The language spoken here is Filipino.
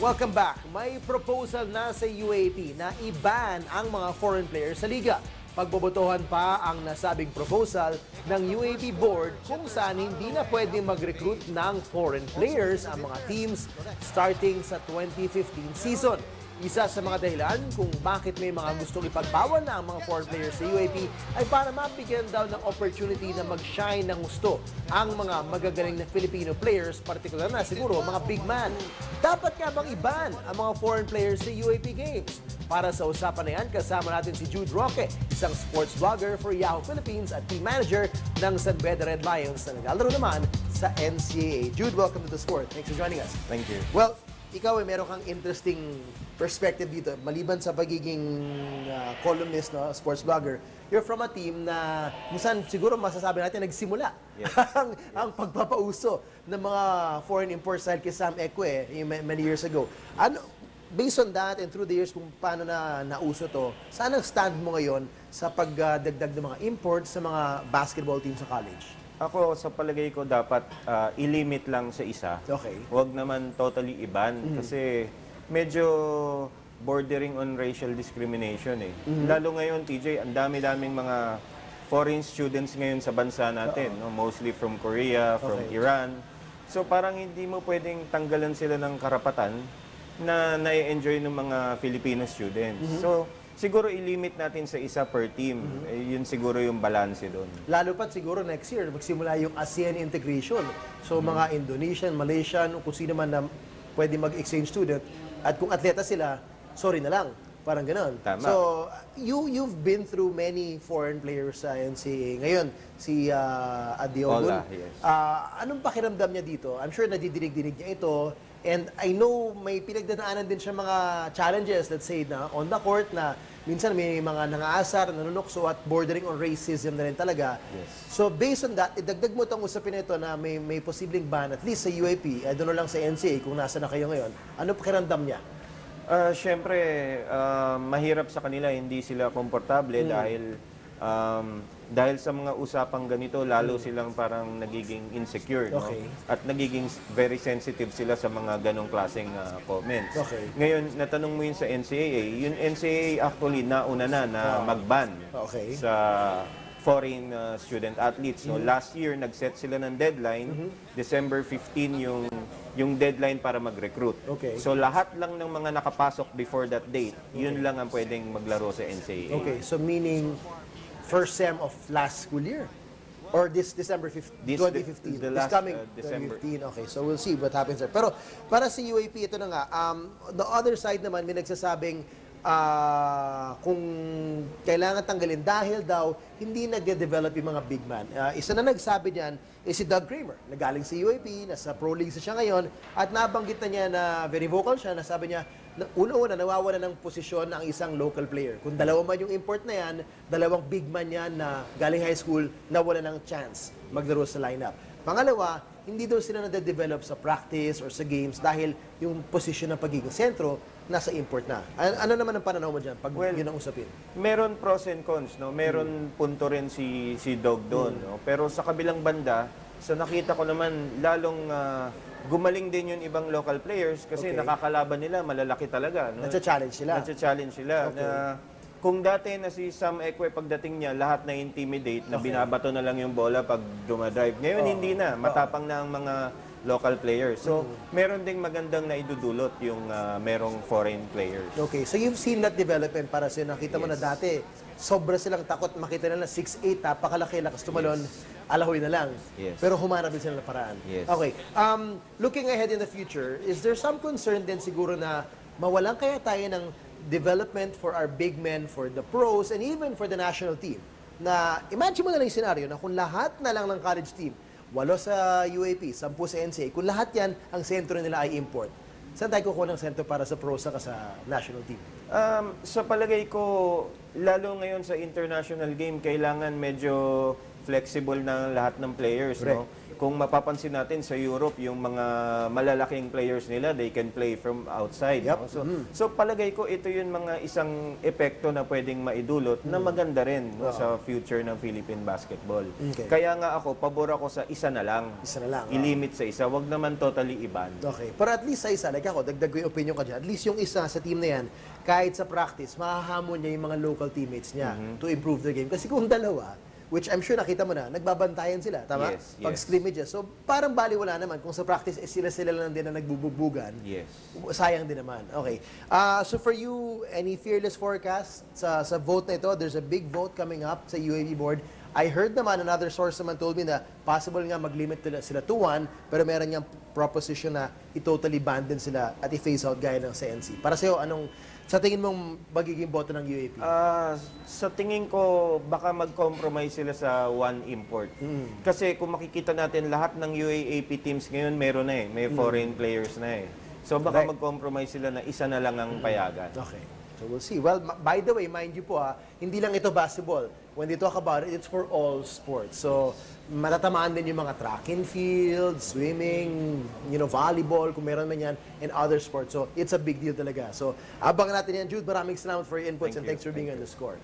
Welcome back. May proposal na sa UAP na i-ban ang mga foreign players sa liga. Pagbobotohan pa ang nasabing proposal ng UAP board kung saan hindi na pwede mag-recruit ng foreign players ang mga teams starting sa 2015 season. Isa sa mga dahilan kung bakit may mga gustong ipagbawal na ang mga foreign players sa UAP ay para mabigyan daw ng opportunity na mag-shine ng gusto ang mga magagaling na Filipino players, partikular na siguro mga big man. Dapat nga bang iban ang mga foreign players sa UAP Games? Para sa usapan na yan, kasama natin si Jude Roque, isang sports vlogger for Yahoo Philippines at team manager ng San Beda Red Lions na naglalaro naman sa NCAA. Jude, welcome to the sport. Thanks for joining us. Thank you. Well, ikaw ay meron kang interesting perspective dito. Maliban sa pagiging columnist, no, sports vlogger, you're from a team na minsan siguro masasabi natin nagsimula Yes. ang pagpapauso ng mga foreign imports dahil kay Sam Ekwe many years ago. Ano, based on that and through the years kung paano na nauso to, saan ang stand mo ngayon sa pagdagdag ng mga imports sa mga basketball team sa college? Ako, sa palagay ko, dapat i-limit lang sa isa. Okay. Huwag naman totally iban. Kasi medyo bordering on racial discrimination eh. Lalo ngayon, TJ, ang dami-daming mga foreign students ngayon sa bansa natin. No? Mostly from Korea, from Iran. So parang hindi mo pwedeng tanggalan sila ng karapatan na na-enjoy ng mga Filipino students. So, siguro i-limit natin sa isa per team. Yun siguro yung balance doon. Lalo pat siguro next year, magsimula yung ASEAN integration. So mga Indonesian, Malaysian, kung sino man na pwede mag-exchange student, at kung atleta sila, sorry na lang. Parang gano'n. Tama. So, you've been through many foreign players sa NCAA. Ngayon, si Adiogun. Ola, yes. Anong pakiramdam niya dito? I'm sure nadidinig-dinig niya ito. And I know may pinagdadaanan din siya mga challenges, let's say, na on the court na minsan may mga nangaasar, nanunokso at bordering on racism na rin talaga. Yes. So based on that, idagdag mo itong usapin na ito na may posibleng ban, at least sa UAP, I don't know lang sa NCAA kung nasa na kayo ngayon. Ano pakiramdam niya? Siyempre, mahirap sa kanila, hindi sila komportable dahil sa mga usapang ganito, lalo silang parang nagiging insecure, no? Okay. At nagiging very sensitive sila sa mga ganong klaseng comments. Okay. Ngayon, natanong mo yun sa NCAA, yung NCAA actually nauna na mag-ban Okay. sa foreign student athletes. No? Last year, nag-set sila ng deadline, December 15 yung deadline para mag-recruit. Okay. So lahat lang ng mga nakapasok before that date, yun lang ang pwedeng maglaro sa NCAA. Okay, so meaning first sem of last school year? Or this December 15, 2015? the This last, coming December. 2015. Okay, so we'll see what happens there. Pero para sa UAP, ito na nga, the other side naman, may nagsasabing kung kailangan tanggalin dahil daw hindi nagde-develop yung mga big man. Isa na nagsabi niyan is si Doug Kramer, na galing sa UAP, nasa Pro League siya ngayon, at nabanggit na niya na very vocal siya, nasabi niya, una-una, nawawala ng posisyon ang isang local player. Kung dalawa man yung import na yan, dalawang big man yan na galing high school, nawala ng chance maglaro sa lineup. Pangalawa, hindi daw sila nade-develop sa practice or sa games dahil yung posisyon ng pagiging sentro nasa import na. Ano naman ang pananaw mo dyan pag yun ang usapin? Meron pros and cons, no? Meron punto rin si Dog doon, no? Pero sa kabilang banda, sa nakita ko naman, lalong gumaling din yung ibang local players kasi nakakalaban nila, malalaki talaga. No? Nasa-challenge sila. Nasa-challenge sila. Okay. Na, kung dati na si Sam Ekwe pagdating niya, lahat na intimidate, na binabato na lang yung bola pag dumadrive. Ngayon hindi na, matapang na ang mga local players. So, meron ding magandang naidudulot yung merong foreign players. Okay, so you've seen that development para sa nakita mo na dati, sobra silang takot makita nila 6'8", napakalaki, lakas tumalon, alahoy na lang. Yes. Pero humanap din sila ng paraan. Yes. Okay, looking ahead in the future, is there some concern din siguro na mawalan kaya tayo ng development for our big men, for the pros, and even for the national team? Na, imagine mo na lang yung scenario na kung lahat na lang ng college team, 8 sa UAP, 10 sa NCAA, kung lahat yan, ang sentro nila ay import, saan tayo kukuha ng sentro para sa pro sa national team? Sa palagay ko, lalo ngayon sa international game, kailangan medyo flexible na lahat ng players. No? kung mapapansin natin sa Europe, yung mga malalaking players nila, they can play from outside. Yep. No? So palagay ko ito yung mga isang epekto na pwedeng maidulot na maganda rin no, sa future ng Philippine basketball. Okay. Kaya nga ako, pabor ako sa isa na lang. Isa na lang. I-limit sa isa, wag naman totally iban. Okay. Pero at least sa isa, like ako, dagdag ko yung opinion ka dyan, at least yung isa sa team na yan, kahit sa practice, mahahamon niya yung mga local teammates niya to improve their game. Kasi kung dalawa, which I'm sure nakita mo na, nagbabantayan sila, tama? Yes, Pag yes. scrimmages. So, parang baliwala naman. Kung sa practice, sila lang din na nagbububugan. Yes. Sayang din naman. Okay. So for you, any fearless forecast sa vote na ito? There's a big vote coming up sa UAP board. I heard naman, another source naman told me na possible nga mag-limit sila to 1, pero meron niyang proposition na i-totally ban din sila at i-phase out gaya ng sa NC. Para sa'yo, sa tingin mong magiging boto ng UAP? Sa tingin ko, baka mag-compromise sila sa one import. Kasi kung makikita natin, lahat ng UAAP teams ngayon meron na may foreign players na So baka Right. mag-compromise sila na isa na lang ang payagan. Okay. So we'll see. Well, by the way, mind you po hindi lang ito basketball. When they talk about it, it's for all sports. So, matatamaan din yung mga track and field, swimming, volleyball, kung meron man yan, and other sports. So, it's a big deal talaga. So, abangan natin yan, Jude. Maraming salamat for your inputs and thanks for being on The Score.